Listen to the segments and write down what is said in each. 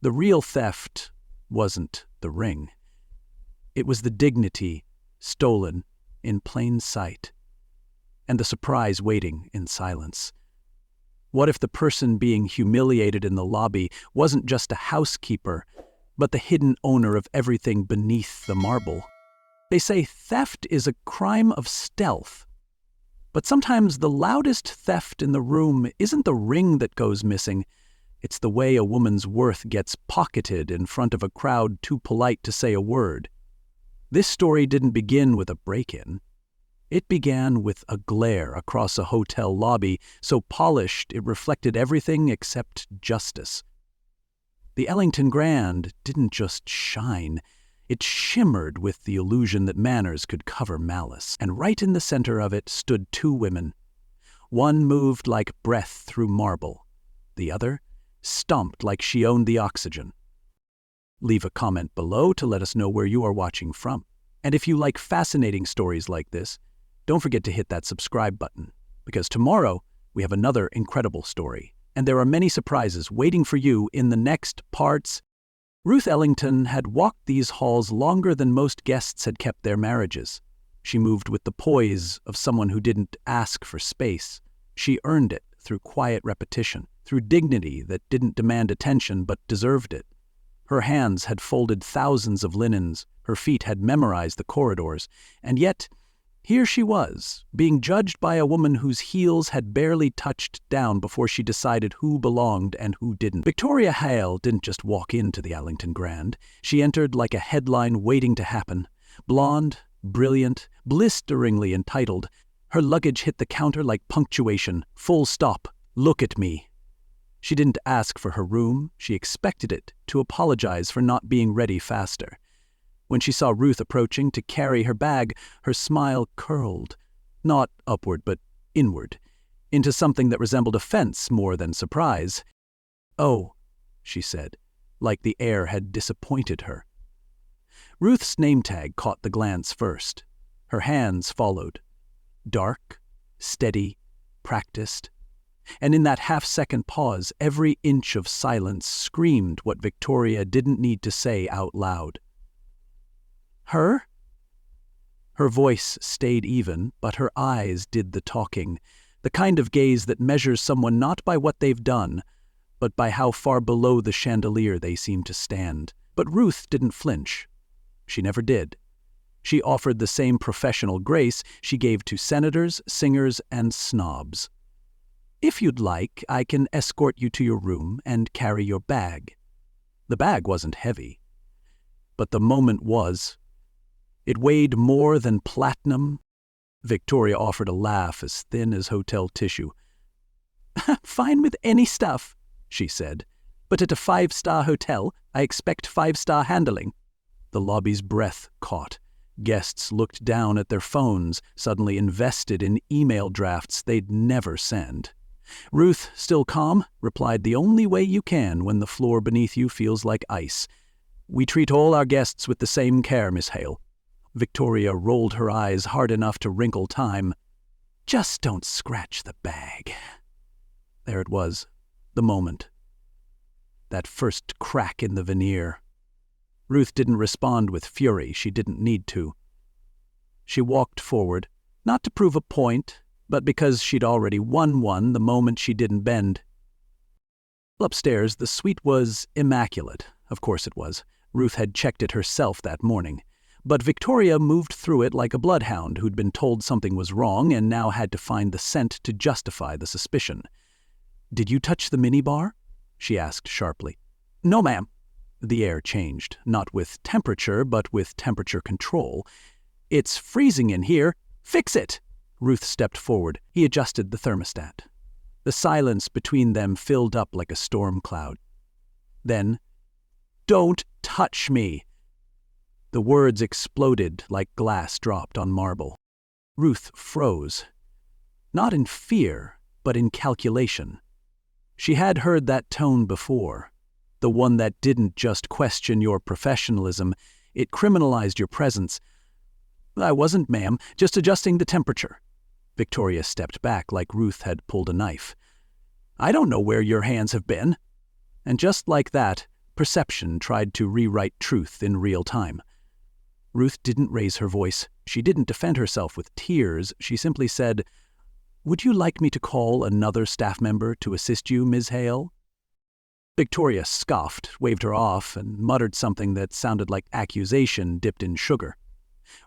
The real theft wasn't the ring. It was the dignity stolen in plain sight, and the surprise waiting in silence. What if the person being humiliated in the lobby wasn't just a housekeeper, but the hidden owner of everything beneath the marble? They say theft is a crime of stealth, but sometimes the loudest theft in the room isn't the ring that goes missing. It's the way a woman's worth gets pocketed in front of a crowd too polite to say a word. This story didn't begin with a break-in. It began with a glare across a hotel lobby so polished it reflected everything except justice. The Ellington Grand didn't just shine, it shimmered with the illusion that manners could cover malice, and right in the center of it stood two women. One moved like breath through marble, the other stomped like she owned the oxygen. Leave a comment below to let us know where you are watching from. And if you like fascinating stories like this, don't forget to hit that subscribe button, because tomorrow we have another incredible story, and there are many surprises waiting for you in the next parts. Ruth Ellington had walked these halls longer than most guests had kept their marriages. She moved with the poise of someone who didn't ask for space. She earned it through quiet repetition, through dignity that didn't demand attention but deserved it. Her hands had folded thousands of linens, her feet had memorized the corridors, and yet here she was, being judged by a woman whose heels had barely touched down before she decided who belonged and who didn't. Victoria Hale didn't just walk into the Ellington Grand. She entered like a headline waiting to happen. Blonde, brilliant, blisteringly entitled. Her luggage hit the counter like punctuation. Full stop. Look at me. She didn't ask for her room. She expected it, to apologize for not being ready faster. When she saw Ruth approaching to carry her bag, her smile curled, not upward but inward, into something that resembled offense more than surprise. "Oh," she said, like the air had disappointed her. Ruth's name tag caught the glance first. Her hands followed. Dark, steady, practiced. And in that half-second pause, every inch of silence screamed what Victoria didn't need to say out loud. "Her?" Her voice stayed even, but her eyes did the talking, the kind of gaze that measures someone not by what they've done, but by how far below the chandelier they seem to stand. But Ruth didn't flinch. She never did. She offered the same professional grace she gave to senators, singers, and snobs. "If you'd like, I can escort you to your room and carry your bag." The bag wasn't heavy, but the moment was. It weighed more than platinum. Victoria offered a laugh as thin as hotel tissue. "Fine with any stuff," she said, "but at a 5-star hotel, I expect 5-star handling." The lobby's breath caught. Guests looked down at their phones, suddenly invested in email drafts they'd never send. Ruth, still calm, replied, "The only way you can when the floor beneath you feels like ice. We treat all our guests with the same care, Miss Hale." Victoria rolled her eyes hard enough to wrinkle time. "Just don't scratch the bag." There it was, the moment. That first crack in the veneer. Ruth didn't respond with fury. She didn't need to. She walked forward, not to prove a point, but because she'd already won one the moment she didn't bend. Upstairs, the suite was immaculate. Of course it was. Ruth had checked it herself that morning. But Victoria moved through it like a bloodhound who'd been told something was wrong and now had to find the scent to justify the suspicion. "Did you touch the minibar?" she asked sharply. "No, ma'am." The air changed, not with temperature, but with temperature control. "It's freezing in here. Fix it!" Ruth stepped forward. He adjusted the thermostat. The silence between them filled up like a storm cloud. Then, "Don't touch me!" The words exploded like glass dropped on marble. Ruth froze. Not in fear, but in calculation. She had heard that tone before. The one that didn't just question your professionalism, it criminalized your presence. "I wasn't, ma'am, just adjusting the temperature." Victoria stepped back like Ruth had pulled a knife. "I don't know where your hands have been." And just like that, Perception tried to rewrite truth in real time. Ruth didn't raise her voice. She didn't defend herself with tears. She simply said, "Would you like me to call another staff member to assist you, Ms. Hale?" Victoria scoffed, waved her off, and muttered something that sounded like accusation dipped in sugar.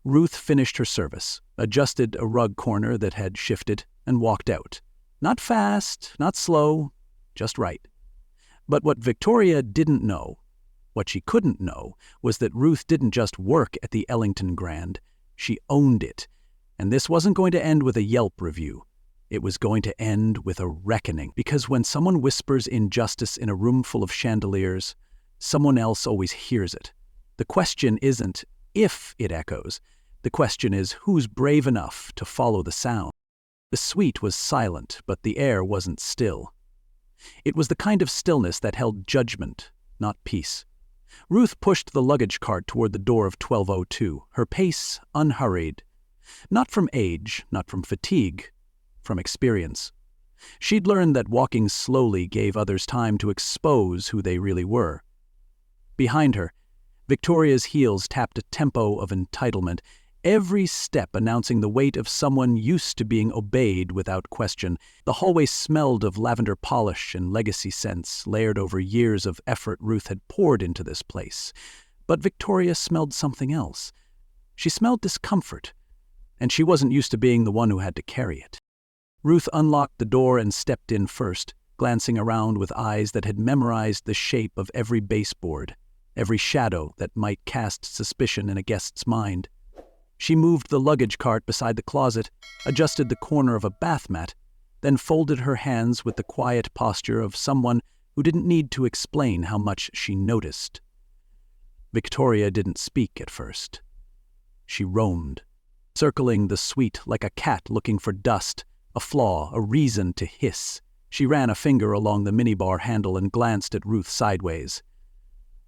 Ruth finished her service, adjusted a rug corner that had shifted, and walked out. Not fast, not slow, just right. But what Victoria didn't know, what she couldn't know, was that Ruth didn't just work at the Ellington Grand. She owned it. And this wasn't going to end with a Yelp review. It was going to end with a reckoning, because when someone whispers injustice in a room full of chandeliers, someone else always hears it. The question isn't if it echoes. The question is who's brave enough to follow the sound. The suite was silent, but the air wasn't still. It was the kind of stillness that held judgment, not peace. Ruth pushed the luggage cart toward the door of 1202, her pace unhurried. Not from age, not from fatigue, from experience. She'd learned that walking slowly gave others time to expose who they really were. Behind her, Victoria's heels tapped a tempo of entitlement, every step announcing the weight of someone used to being obeyed without question. The hallway smelled of lavender polish and legacy scents layered over years of effort Ruth had poured into this place. But Victoria smelled something else. She smelled discomfort, and she wasn't used to being the one who had to carry it. Ruth unlocked the door and stepped in first, glancing around with eyes that had memorized the shape of every baseboard, every shadow that might cast suspicion in a guest's mind. She moved the luggage cart beside the closet, adjusted the corner of a bath mat, then folded her hands with the quiet posture of someone who didn't need to explain how much she noticed. Victoria didn't speak at first. She roamed, circling the suite like a cat looking for dust, a flaw, a reason to hiss. She ran a finger along the minibar handle and glanced at Ruth sideways.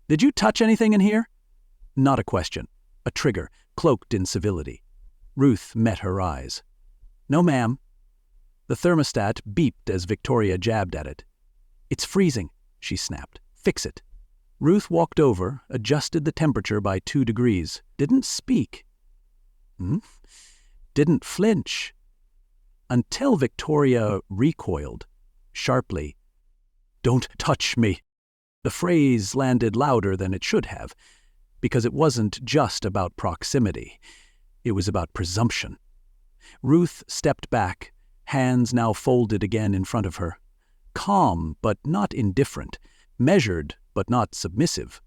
"Did you touch anything in here?" Not a question, a trigger, cloaked in civility. Ruth met her eyes. "No, ma'am." The thermostat beeped as Victoria jabbed at it. "It's freezing," she snapped. "Fix it." Ruth walked over, adjusted the temperature by 2 degrees. Didn't speak. Didn't flinch. Until Victoria recoiled, sharply. "Don't touch me." The phrase landed louder than it should have, because it wasn't just about proximity. It was about presumption. Ruth stepped back, hands now folded again in front of her. Calm, but not indifferent. Measured, but not submissive.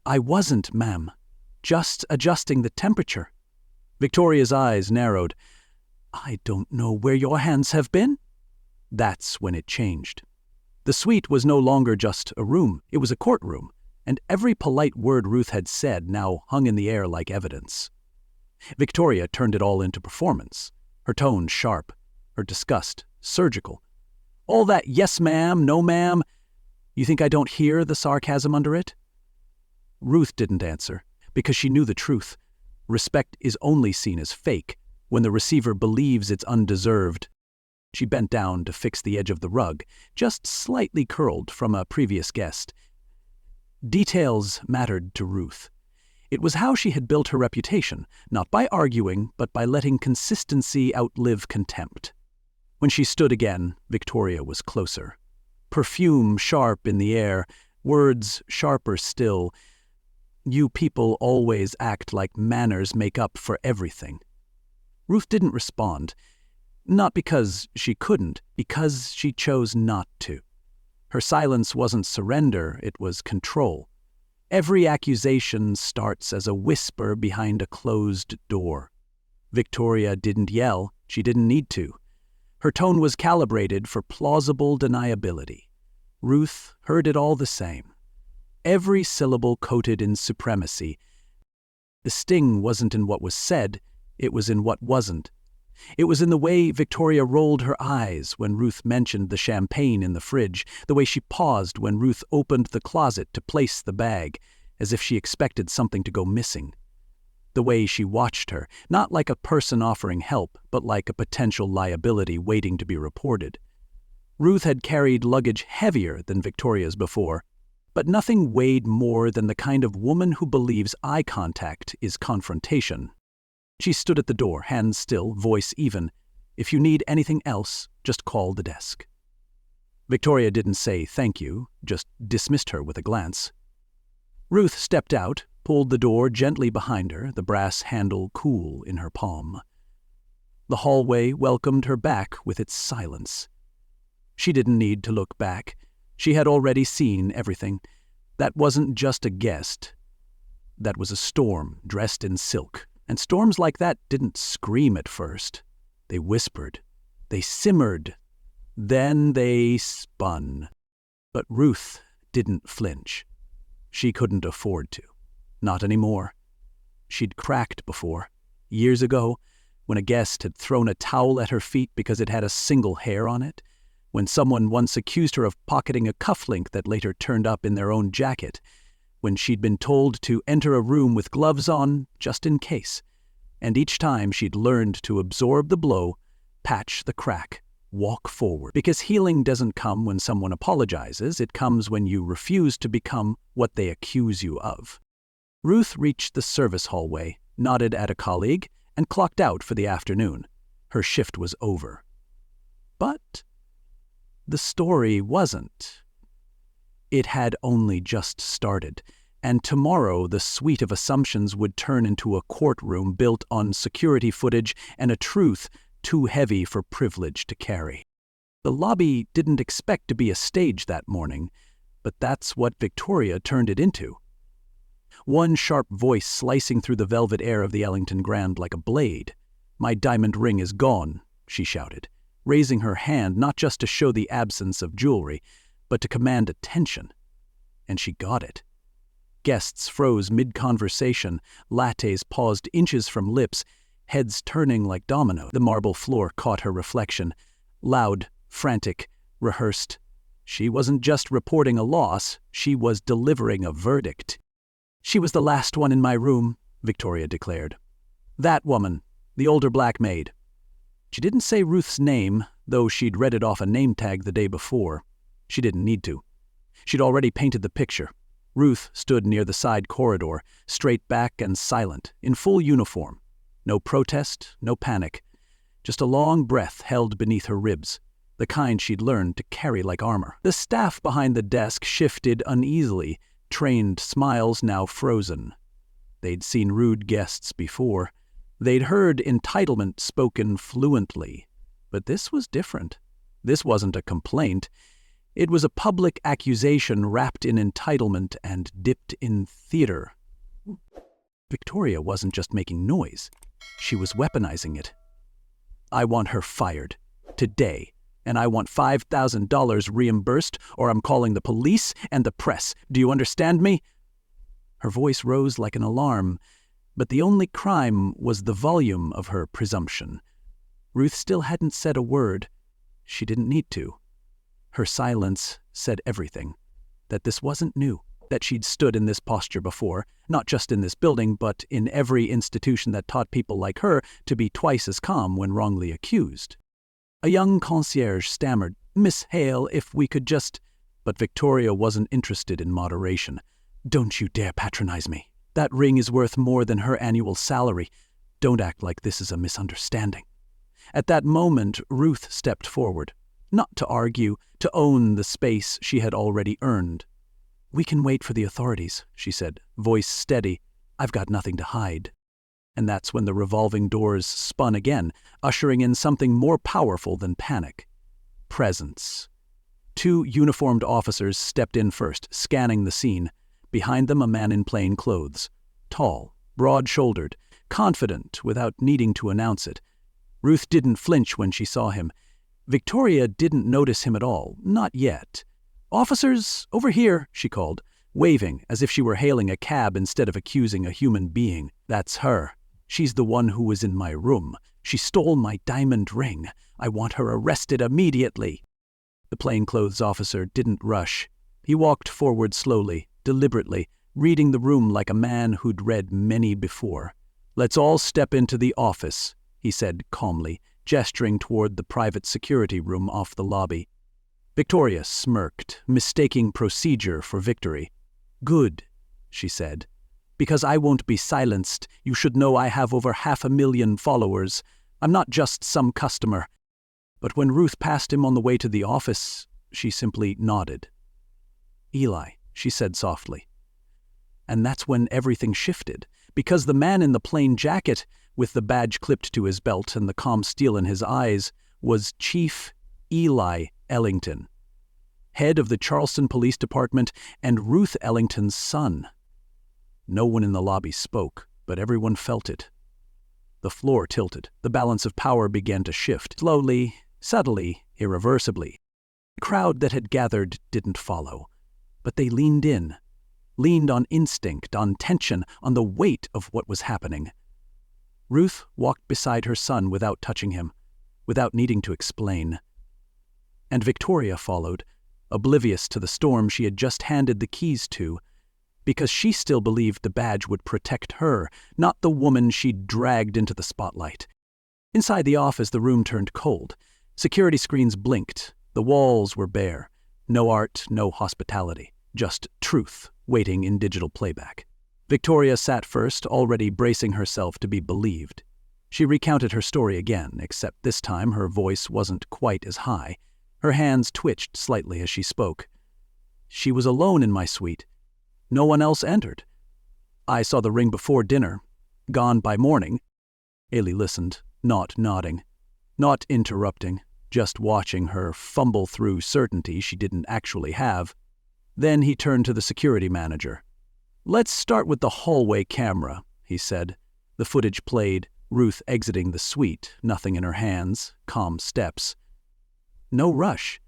"I wasn't, ma'am. Just adjusting the temperature." Victoria's eyes narrowed. "I don't know where your hands have been." That's when it changed. The suite was no longer just a room, it was a courtroom, and every polite word Ruth had said now hung in the air like evidence. Victoria turned it all into performance, her tone sharp, her disgust surgical. "All that yes ma'am, no ma'am, you think I don't hear the sarcasm under it?" Ruth didn't answer, because she knew the truth. Respect is only seen as fake when the receiver believes it's undeserved. She bent down to fix the edge of the rug, just slightly curled from a previous guest. Details mattered to Ruth. It was how she had built her reputation, not by arguing, but by letting consistency outlive contempt. When she stood again, Victoria was closer. Perfume sharp in the air, words sharper still. "You people always act like manners make up for everything." Ruth didn't respond. Not because she couldn't, because she chose not to. Her silence wasn't surrender, it was control. Every accusation starts as a whisper behind a closed door. Victoria didn't yell, she didn't need to. Her tone was calibrated for plausible deniability. Ruth heard it all the same. Every syllable coated in supremacy. The sting wasn't in what was said, it was in what wasn't. It was in the way Victoria rolled her eyes when Ruth mentioned the champagne in the fridge, the way she paused when Ruth opened the closet to place the bag, as if she expected something to go missing. The way she watched her, not like a person offering help, but like a potential liability waiting to be reported. Ruth had carried luggage heavier than Victoria's before, But nothing weighed more than the kind of woman who believes eye contact is confrontation. She stood at the door, hands still, voice even. "If you need anything else, just call the desk." Victoria didn't say thank you, just dismissed her with a glance. Ruth stepped out, pulled the door gently behind her, the brass handle cool in her palm. The hallway welcomed her back with its silence. She didn't need to look back. She had already seen everything. That wasn't just a guest. That was a storm dressed in silk. And storms like that didn't scream at first. They whispered. They simmered. Then they spun. But Ruth didn't flinch. She couldn't afford to. Not anymore. She'd cracked before. Years ago, when a guest had thrown a towel at her feet because it had a single hair on it. When someone once accused her of pocketing a cufflink that later turned up in their own jacket. When she'd been told to enter a room with gloves on, just in case. And each time she'd learned to absorb the blow, patch the crack, walk forward. Because healing doesn't come when someone apologizes, it comes when you refuse to become what they accuse you of. Ruth reached the service hallway, nodded at a colleague, and clocked out for the afternoon. Her shift was over. But the story wasn't. It had only just started, and tomorrow the suite of assumptions would turn into a courtroom built on security footage and a truth too heavy for privilege to carry. The lobby didn't expect to be a stage that morning, but that's what Victoria turned it into. One sharp voice slicing through the velvet air of the Ellington Grand like a blade. "My diamond ring is gone," she shouted, raising her hand not just to show the absence of jewelry, but to command attention. And she got it. Guests froze mid-conversation, lattes paused inches from lips, heads turning like dominoes. The marble floor caught her reflection. Loud, frantic, rehearsed. She wasn't just reporting a loss, she was delivering a verdict. "She was the last one in my room," Victoria declared. "That woman, the older black maid." She didn't say Ruth's name, though she'd read it off a name tag the day before. She didn't need to. She'd already painted the picture. Ruth stood near the side corridor, straight back and silent, in full uniform. No protest, no panic. Just a long breath held beneath her ribs, the kind she'd learned to carry like armor. The staff behind the desk shifted uneasily, trained smiles now frozen. They'd seen rude guests before. They'd heard entitlement spoken fluently. But this was different. This wasn't a complaint. It was a public accusation wrapped in entitlement and dipped in theater. Victoria wasn't just making noise. She was weaponizing it. "I want her fired. Today. And I want $5,000 reimbursed, or I'm calling the police and the press. Do you understand me?" Her voice rose like an alarm, but the only crime was the volume of her presumption. Ruth still hadn't said a word. She didn't need to. Her silence said everything. That this wasn't new. That she'd stood in this posture before, not just in this building, but in every institution that taught people like her to be twice as calm when wrongly accused. A young concierge stammered, "Miss Hale, if we could just—" But Victoria wasn't interested in moderation. "Don't you dare patronize me. That ring is worth more than her annual salary. Don't act like this is a misunderstanding." At that moment, Ruth stepped forward. Not to argue, to own the space she had already earned. "We can wait for the authorities," she said, voice steady. "I've got nothing to hide." And that's when the revolving doors spun again, ushering in something more powerful than panic. Presence. 2 uniformed officers stepped in first, scanning the scene. Behind them a man in plain clothes. Tall, broad-shouldered, confident without needing to announce it. Ruth didn't flinch when she saw him. Victoria didn't notice him at all, not yet. "Officers, over here," she called, waving as if she were hailing a cab instead of accusing a human being. "That's her. She's the one who was in my room. She stole my diamond ring. I want her arrested immediately." The plainclothes officer didn't rush. He walked forward slowly, deliberately, reading the room like a man who'd read many before. "Let's all step into the office," he said calmly, gesturing toward the private security room off the lobby. Victoria smirked, mistaking procedure for victory. "Good," she said. "Because I won't be silenced, you should know I have over 500,000 followers. I'm not just some customer." But when Ruth passed him on the way to the office, she simply nodded. "Eli," she said softly. And that's when everything shifted, because the man in the plain jacket, with the badge clipped to his belt and the calm steel in his eyes, was Chief Eli Ellington, head of the Charleston Police Department and Ruth Ellington's son. No one in the lobby spoke, but everyone felt it. The floor tilted. The balance of power began to shift, slowly, subtly, irreversibly. The crowd that had gathered didn't follow, but they leaned in, leaned on instinct, on tension, on the weight of what was happening. Ruth walked beside her son without touching him, without needing to explain. And Victoria followed, oblivious to the storm she had just handed the keys to, because she still believed the badge would protect her, not the woman she'd dragged into the spotlight. Inside the office, the room turned cold. Security screens blinked. The walls were bare. No art, no hospitality. Just truth, waiting in digital playback. Victoria sat first, already bracing herself to be believed. She recounted her story again, except this time her voice wasn't quite as high. Her hands twitched slightly as she spoke. "She was alone in my suite. No one else entered. I saw the ring before dinner. Gone by morning." Ailey listened, not nodding, not interrupting, just watching her fumble through certainty she didn't actually have. Then he turned to the security manager. "Let's start with the hallway camera," he said. The footage played, Ruth exiting the suite, nothing in her hands, calm steps. "No rush."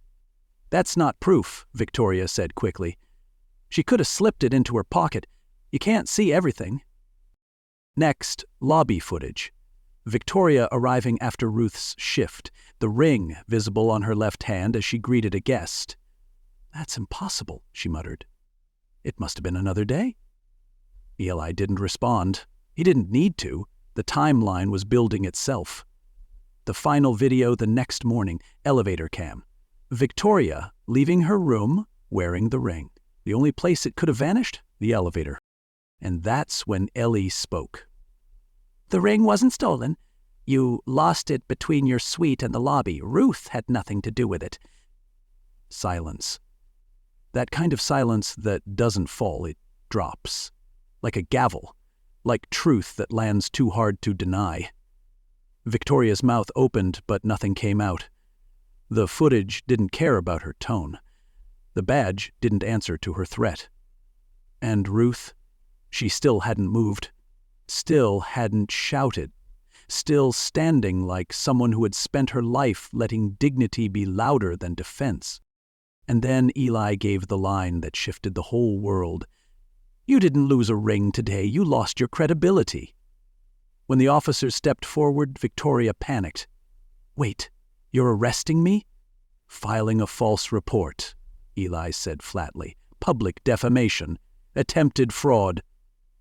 "That's not proof," Victoria said quickly. "She could have slipped it into her pocket. You can't see everything." Next, lobby footage. Victoria arriving after Ruth's shift, the ring visible on her left hand as she greeted a guest. "That's impossible," she muttered. "It must have been another day." Eli didn't respond. He didn't need to. The timeline was building itself. The final video the next morning, elevator cam. Victoria leaving her room wearing the ring. The only place it could have vanished? The elevator. And that's when Ellie spoke. "The ring wasn't stolen. You lost it between your suite and the lobby. Ruth had nothing to do with it." Silence. That kind of silence that doesn't fall, it drops. Like a gavel. Like truth that lands too hard to deny. Victoria's mouth opened, but nothing came out. The footage didn't care about her tone. The badge didn't answer to her threat. And Ruth? She still hadn't moved. Still hadn't shouted. Still standing like someone who had spent her life letting dignity be louder than defense. And then Eli gave the line that shifted the whole world. "You didn't lose a ring today. You lost your credibility." When the officer stepped forward, Victoria panicked. "Wait, you're arresting me?" "Filing a false report," Eli said flatly. "Public defamation. Attempted fraud."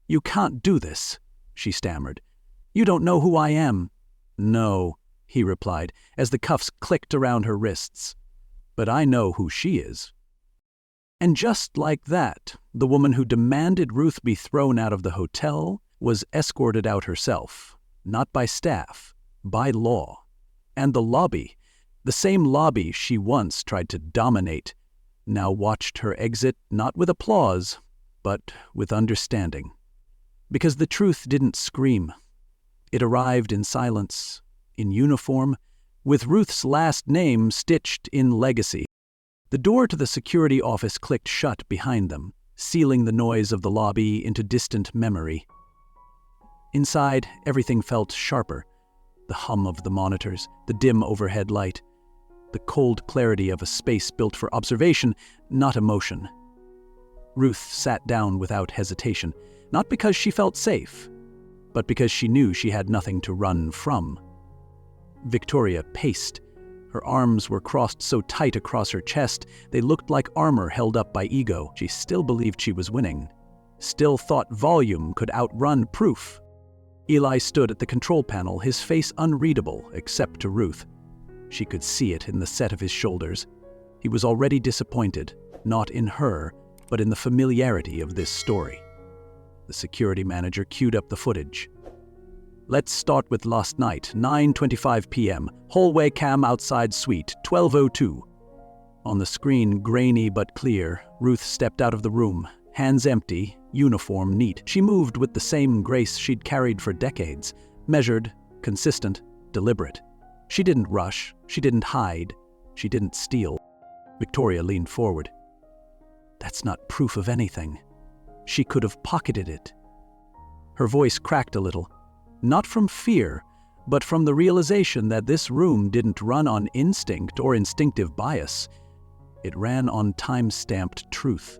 "You can't do this," she stammered. "You don't know who I am." "No," he replied, as the cuffs clicked around her wrists. "But I know who she is." And just like that, the woman who demanded Ruth be thrown out of the hotel was escorted out herself, not by staff, by law. And the lobby, the same lobby she once tried to dominate, now watched her exit not with applause, but with understanding. Because the truth didn't scream. It arrived in silence, in uniform, with Ruth's last name stitched in legacy. The door to the security office clicked shut behind them, sealing the noise of the lobby into distant memory. Inside, everything felt sharper. The hum of the monitors, the dim overhead light, the cold clarity of a space built for observation, not emotion. Ruth sat down without hesitation, not because she felt safe, but because she knew she had nothing to run from. Victoria paced. Her arms were crossed so tight across her chest, they looked like armor held up by ego. She still believed she was winning. Still thought volume could outrun proof. Eli stood at the control panel, his face unreadable except to Ruth. She could see it in the set of his shoulders. He was already disappointed, not in her, but in the familiarity of this story. The security manager queued up the footage. Let's start with last night, 9:25 p.m., hallway cam outside suite, 12:02. On the screen, grainy but clear, Ruth stepped out of the room, hands empty, uniform neat. She moved with the same grace she'd carried for decades, measured, consistent, deliberate. She didn't rush, she didn't hide, she didn't steal. Victoria leaned forward. That's not proof of anything. She could have pocketed it. Her voice cracked a little, not from fear, but from the realization that this room didn't run on instinct or instinctive bias. It ran on time-stamped truth.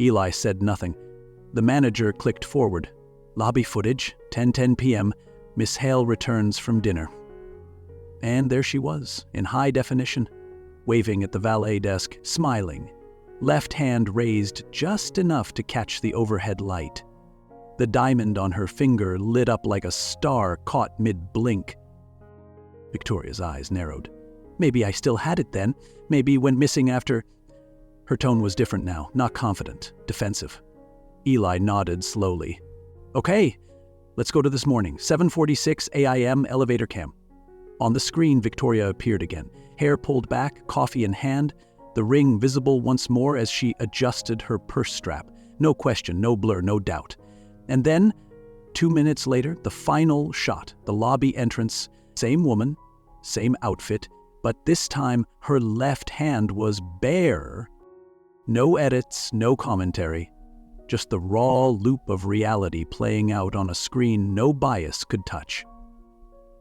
Eli said nothing. The manager clicked forward. Lobby footage, 10:10 p.m., Miss Hale returns from dinner. And there she was, in high definition, waving at the valet desk, smiling, left hand raised just enough to catch the overhead light. The diamond on her finger lit up like a star caught mid-blink. Victoria's eyes narrowed. Maybe I still had it then. Maybe went missing after... Her tone was different now, not confident, defensive. Eli nodded slowly. Okay, let's go to this morning, 7:46 a.m. elevator cam. On the screen, Victoria appeared again, hair pulled back, coffee in hand, the ring visible once more as she adjusted her purse strap. No question, no blur, no doubt. And then, 2 minutes later, the final shot, the lobby entrance, same woman, same outfit, but this time her left hand was bare. No edits, no commentary, just the raw loop of reality playing out on a screen no bias could touch.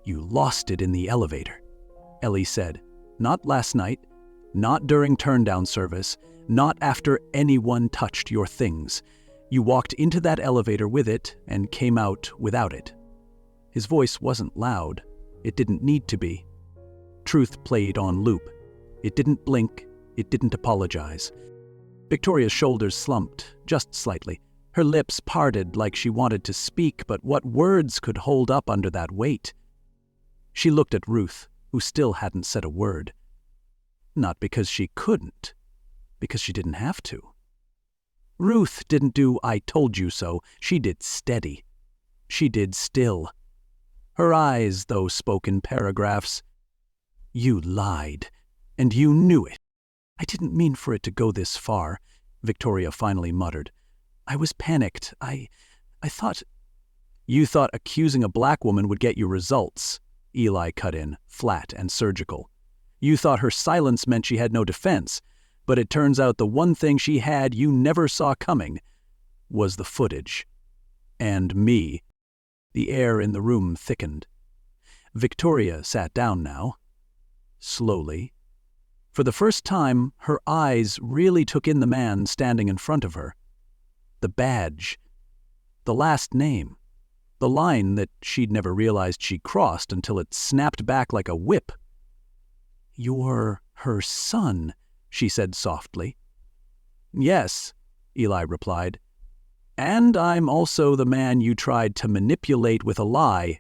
You lost it in the elevator, Ellie said. Not last night, not during turndown service, not after anyone touched your things. You walked into that elevator with it and came out without it. His voice wasn't loud. It didn't need to be. Truth played on loop. It didn't blink. It didn't apologize. Victoria's shoulders slumped, just slightly. Her lips parted like she wanted to speak, but what words could hold up under that weight? She looked at Ruth, who still hadn't said a word. Not because she couldn't, because she didn't have to. Ruth didn't do I told you so. She did steady. She did still. Her eyes, though, spoke in paragraphs. You lied, and you knew it. I didn't mean for it to go this far, Victoria finally muttered. I was panicked. I thought... You thought accusing a black woman would get you results, Eli cut in, flat and surgical. You thought her silence meant she had no defense, but it turns out the one thing she had you never saw coming was the footage. And me. The air in the room thickened. Victoria sat down now. Slowly. For the first time, her eyes really took in the man standing in front of her. The badge. The last name. The line that she'd never realized she crossed until it snapped back like a whip. You're her son, she said softly. Yes, Eli replied. And I'm also the man you tried to manipulate with a lie.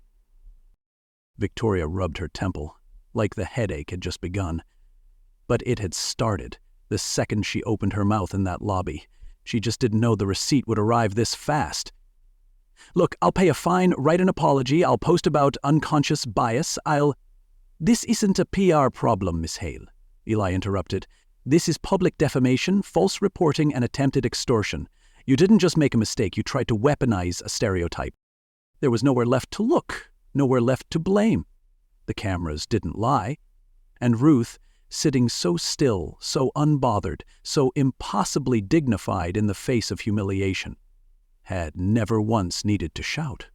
Victoria rubbed her temple, like the headache had just begun. But it had started the second she opened her mouth in that lobby. She just didn't know the receipt would arrive this fast. Look, I'll pay a fine, write an apology, I'll post about unconscious bias, This isn't a PR problem, Miss Hale, Eli interrupted. This is public defamation, false reporting, and attempted extortion. You didn't just make a mistake, you tried to weaponize a stereotype. There was nowhere left to look, nowhere left to blame. The cameras didn't lie. And Ruth, sitting so still, so unbothered, so impossibly dignified in the face of humiliation, had never once needed to shout.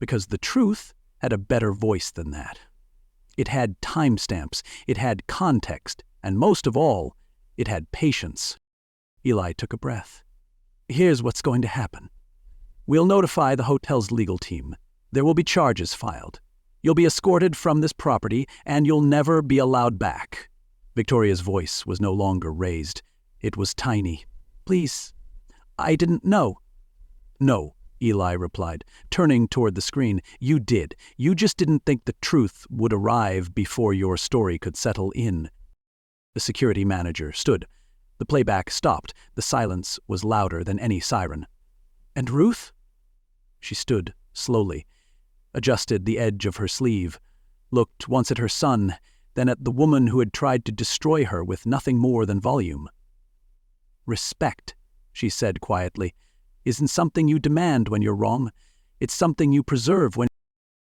Because the truth had a better voice than that. It had timestamps, it had context, and most of all, it had patience. Eli took a breath. Here's what's going to happen. We'll notify the hotel's legal team. There will be charges filed. You'll be escorted from this property, and you'll never be allowed back. Victoria's voice was no longer raised. It was tiny. Please, I didn't know. No, Eli replied, turning toward the screen. You did. You just didn't think the truth would arrive before your story could settle in. The security manager stood. The playback stopped. The silence was louder than any siren. "And Ruth?" She stood, slowly, adjusted the edge of her sleeve, looked once at her son, then at the woman who had tried to destroy her with nothing more than volume. "Respect," she said quietly, "isn't something you demand when you're wrong. It's something you preserve when—"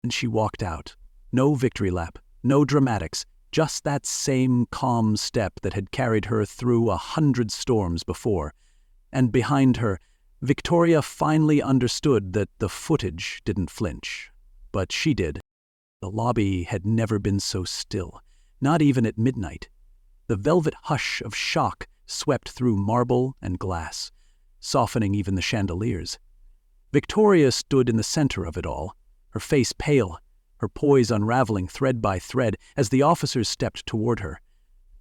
And she walked out. No victory lap, no dramatics, just that same calm step that had carried her through 100 storms before. And behind her, Victoria finally understood that the footage didn't flinch. But she did. The lobby had never been so still, not even at midnight. The velvet hush of shock swept through marble and glass, softening even the chandeliers. Victoria stood in the center of it all, her face pale, her poise unraveling thread by thread as the officers stepped toward her.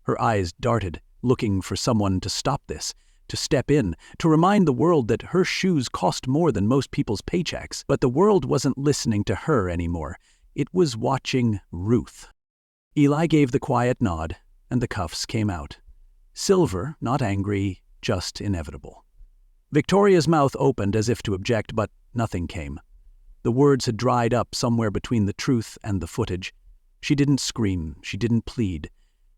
Her eyes darted, looking for someone to stop this, to step in, to remind the world that her shoes cost more than most people's paychecks. But the world wasn't listening to her anymore. It was watching Ruth. Eli gave the quiet nod, and the cuffs came out. Silver, not angry, just inevitable. Victoria's mouth opened as if to object, but nothing came. The words had dried up somewhere between the truth and the footage. She didn't scream, she didn't plead.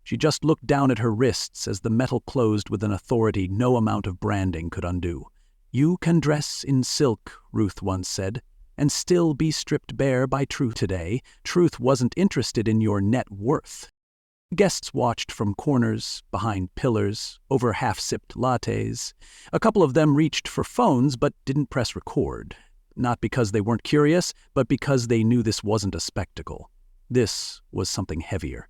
She just looked down at her wrists as the metal closed with an authority no amount of branding could undo. "You can dress in silk," Ruth once said, "and still be stripped bare by truth today. Truth wasn't interested in your net worth." Guests watched from corners, behind pillars, over half-sipped lattes. A couple of them reached for phones but didn't press record. Not because they weren't curious, but because they knew this wasn't a spectacle. This was something heavier.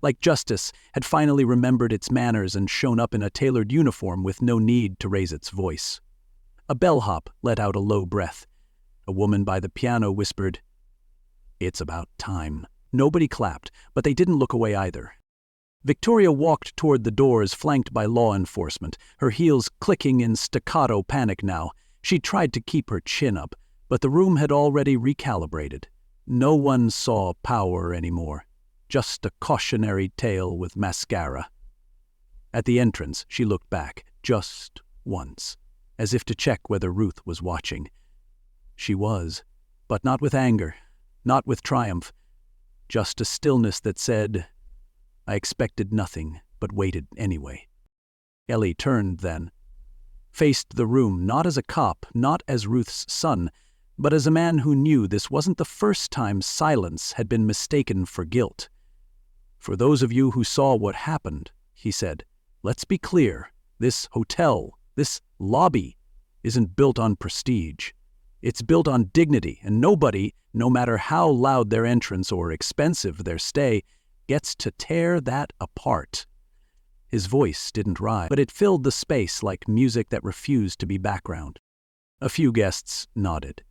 Like justice had finally remembered its manners and shown up in a tailored uniform with no need to raise its voice. A bellhop let out a low breath. A woman by the piano whispered, "It's about time." Nobody clapped, but they didn't look away either. Victoria walked toward the doors flanked by law enforcement, her heels clicking in staccato panic now. She tried to keep her chin up, but the room had already recalibrated. No one saw power anymore, just a cautionary tale with mascara. At the entrance, she looked back, just once, as if to check whether Ruth was watching. She was, but not with anger, not with triumph, just a stillness that said, "I expected nothing, but waited anyway." Ellie turned then, faced the room not as a cop, not as Ruth's son, but as a man who knew this wasn't the first time silence had been mistaken for guilt. "For those of you who saw what happened," he said, "let's be clear. This hotel, this lobby, isn't built on prestige. It's built on dignity, and nobody, no matter how loud their entrance or expensive their stay, gets to tear that apart." His voice didn't rise, but it filled the space like music that refused to be background. A few guests nodded.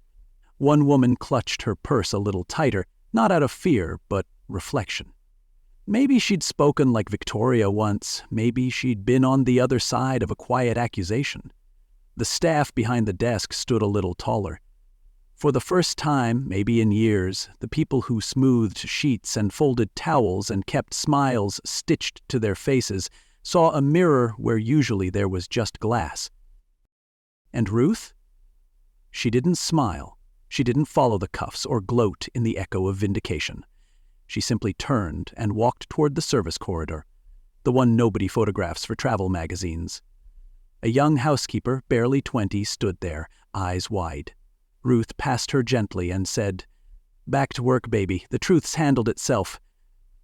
One woman clutched her purse a little tighter, not out of fear, but reflection. Maybe she'd spoken like Victoria once. Maybe she'd been on the other side of a quiet accusation. The staff behind the desk stood a little taller. For the first time, maybe in years, the people who smoothed sheets and folded towels and kept smiles stitched to their faces saw a mirror where usually there was just glass. And Ruth? She didn't smile. She didn't follow the cuffs or gloat in the echo of vindication. She simply turned and walked toward the service corridor, the one nobody photographs for travel magazines. A young housekeeper, barely 20, stood there, eyes wide. Ruth passed her gently and said, "Back to work, baby. The truth's handled itself."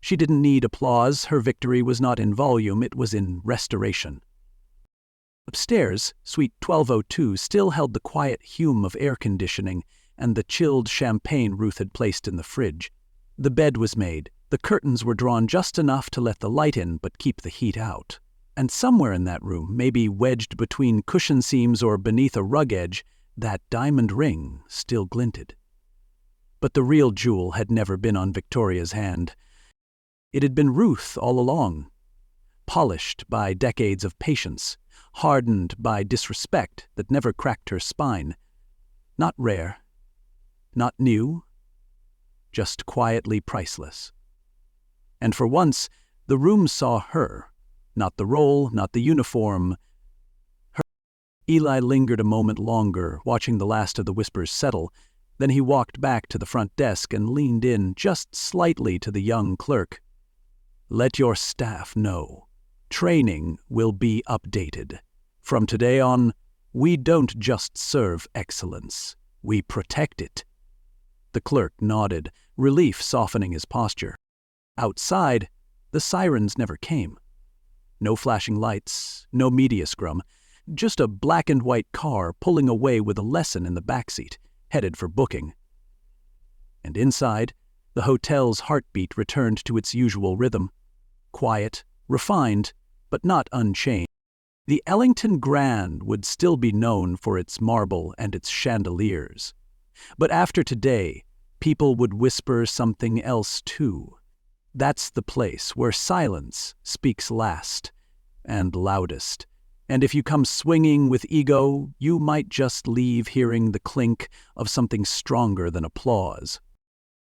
She didn't need applause. Her victory was not in volume, it was in restoration. Upstairs, Suite 1202 still held the quiet hum of air conditioning and the chilled champagne Ruth had placed in the fridge. The bed was made. The curtains were drawn just enough to let the light in but keep the heat out. And somewhere in that room, maybe wedged between cushion seams or beneath a rug edge, that diamond ring still glinted. But the real jewel had never been on Victoria's hand. It had been Ruth all along, polished by decades of patience, hardened by disrespect that never cracked her spine. Not rare, not new, just quietly priceless. And for once, the room saw her, not the role, not the uniform. Eli lingered a moment longer, watching the last of the whispers settle. Then he walked back to the front desk and leaned in just slightly to the young clerk. "Let your staff know. Training will be updated. From today on, we don't just serve excellence, we protect it." The clerk nodded, relief softening his posture. Outside, the sirens never came. No flashing lights, no media scrum, just a black-and-white car pulling away with a lesson in the backseat, headed for booking. And inside, the hotel's heartbeat returned to its usual rhythm. Quiet, refined, but not unchanged. The Ellington Grand would still be known for its marble and its chandeliers. But after today, people would whisper something else too. That's the place where silence speaks last and loudest. And if you come swinging with ego, you might just leave hearing the clink of something stronger than applause.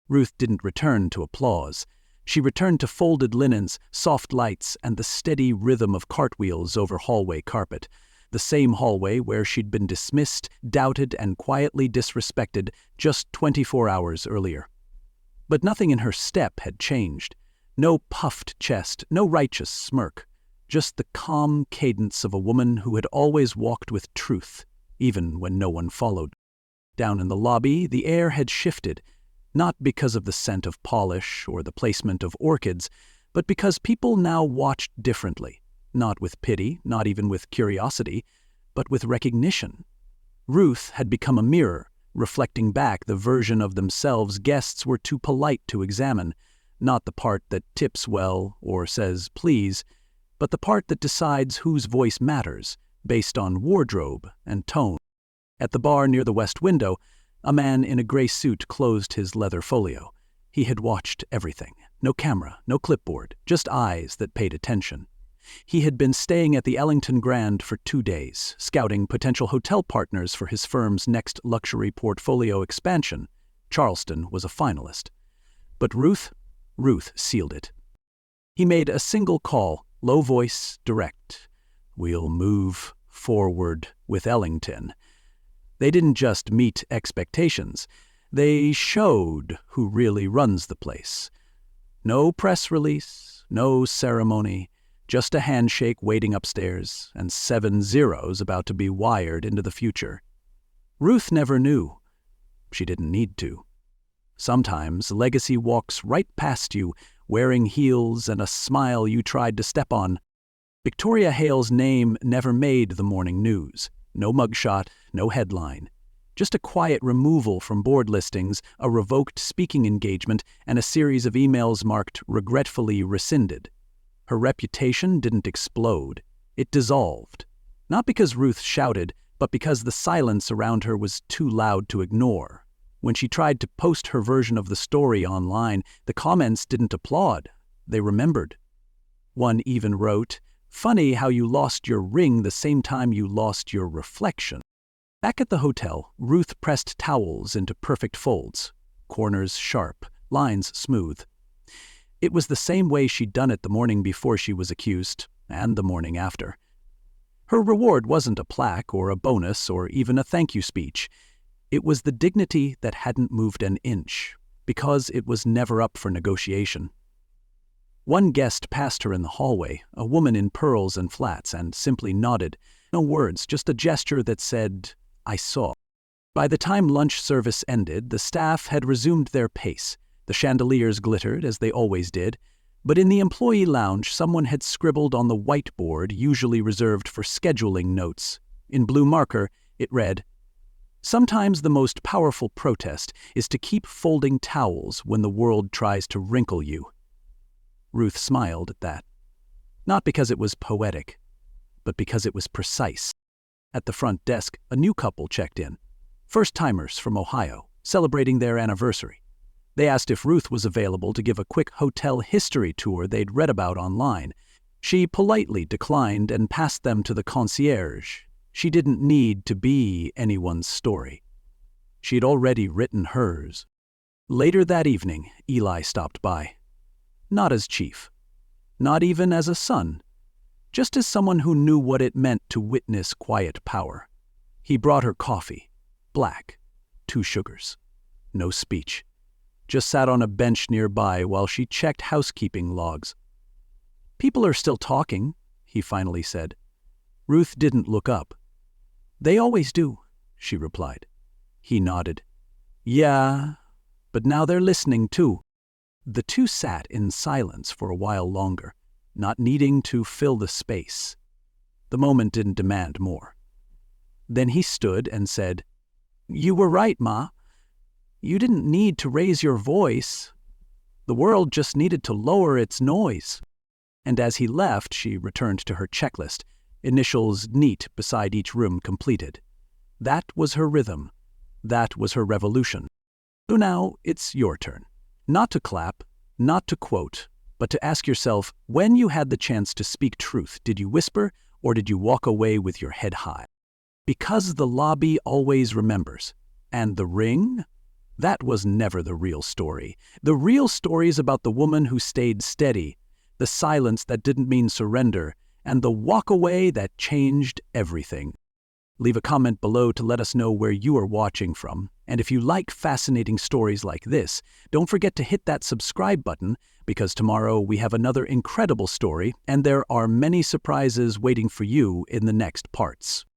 Ruth didn't return to applause. She returned to folded linens, soft lights, and the steady rhythm of cartwheels over hallway carpet. The same hallway where she'd been dismissed, doubted, and quietly disrespected just 24 hours earlier. But nothing in her step had changed. No puffed chest, no righteous smirk. Just the calm cadence of a woman who had always walked with truth, even when no one followed. Down in the lobby, the air had shifted, not because of the scent of polish or the placement of orchids, but because people now watched differently, not with pity, not even with curiosity, but with recognition. Ruth had become a mirror, reflecting back the version of themselves guests were too polite to examine, not the part that tips well or says please, but the part that decides whose voice matters, based on wardrobe and tone. At the bar near the west window, a man in a gray suit closed his leather folio. He had watched everything. No camera, no clipboard, just eyes that paid attention. He had been staying at the Ellington Grand for 2 days, scouting potential hotel partners for his firm's next luxury portfolio expansion. Charleston was a finalist. But Ruth sealed it. He made a single call, low voice, direct. "We'll move forward with Ellington." They didn't just meet expectations. They showed who really runs the place. No press release, no ceremony, just a handshake waiting upstairs and 7 zeros about to be wired into the future. Ruth never knew. She didn't need to. Sometimes legacy walks right past you, wearing heels and a smile you tried to step on. Victoria Hale's name never made the morning news. No mugshot, no headline. Just a quiet removal from board listings, a revoked speaking engagement, and a series of emails marked regretfully rescinded. Her reputation didn't explode. It dissolved. Not because Ruth shouted, but because the silence around her was too loud to ignore. When she tried to post her version of the story online, the comments didn't applaud. They remembered. One even wrote, "Funny how you lost your ring the same time you lost your reflection." Back at the hotel, Ruth pressed towels into perfect folds, corners sharp, lines smooth. It was the same way she'd done it the morning before she was accused, and the morning after. Her reward wasn't a plaque or a bonus or even a thank you speech. It was the dignity that hadn't moved an inch, because it was never up for negotiation. One guest passed her in the hallway, a woman in pearls and flats, and simply nodded. No words, just a gesture that said, "I saw." By the time lunch service ended, the staff had resumed their pace. The chandeliers glittered, as they always did, but in the employee lounge someone had scribbled on the whiteboard usually reserved for scheduling notes. In blue marker, it read, "Sometimes the most powerful protest is to keep folding towels when the world tries to wrinkle you." Ruth smiled at that. Not because it was poetic, but because it was precise. At the front desk, a new couple checked in. First-timers from Ohio, celebrating their anniversary. They asked if Ruth was available to give a quick hotel history tour they'd read about online. She politely declined and passed them to the concierge. She didn't need to be anyone's story. She'd already written hers. Later that evening, Eli stopped by. Not as chief. Not even as a son. just as someone who knew what it meant to witness quiet power. He brought her coffee, black, 2 sugars. No speech. Just sat on a bench nearby while she checked housekeeping logs. "People are still talking," he finally said. Ruth didn't look up. "They always do," she replied. He nodded. "Yeah, but now they're listening too." The two sat in silence for a while longer, not needing to fill the space. The moment didn't demand more. Then he stood and said, "You were right, Ma. You didn't need to raise your voice. The world just needed to lower its noise." And as he left, she returned to her checklist, initials neat beside each room completed. That was her rhythm. That was her revolution. So now it's your turn. Not to clap, not to quote, but to ask yourself, when you had the chance to speak truth, did you whisper or did you walk away with your head high? Because the lobby always remembers. And the ring? That was never the real story. The real story is about the woman who stayed steady, the silence that didn't mean surrender, and the walk away that changed everything. Leave a comment below to let us know where you are watching from. And if you like fascinating stories like this, don't forget to hit that subscribe button, because tomorrow we have another incredible story and there are many surprises waiting for you in the next parts.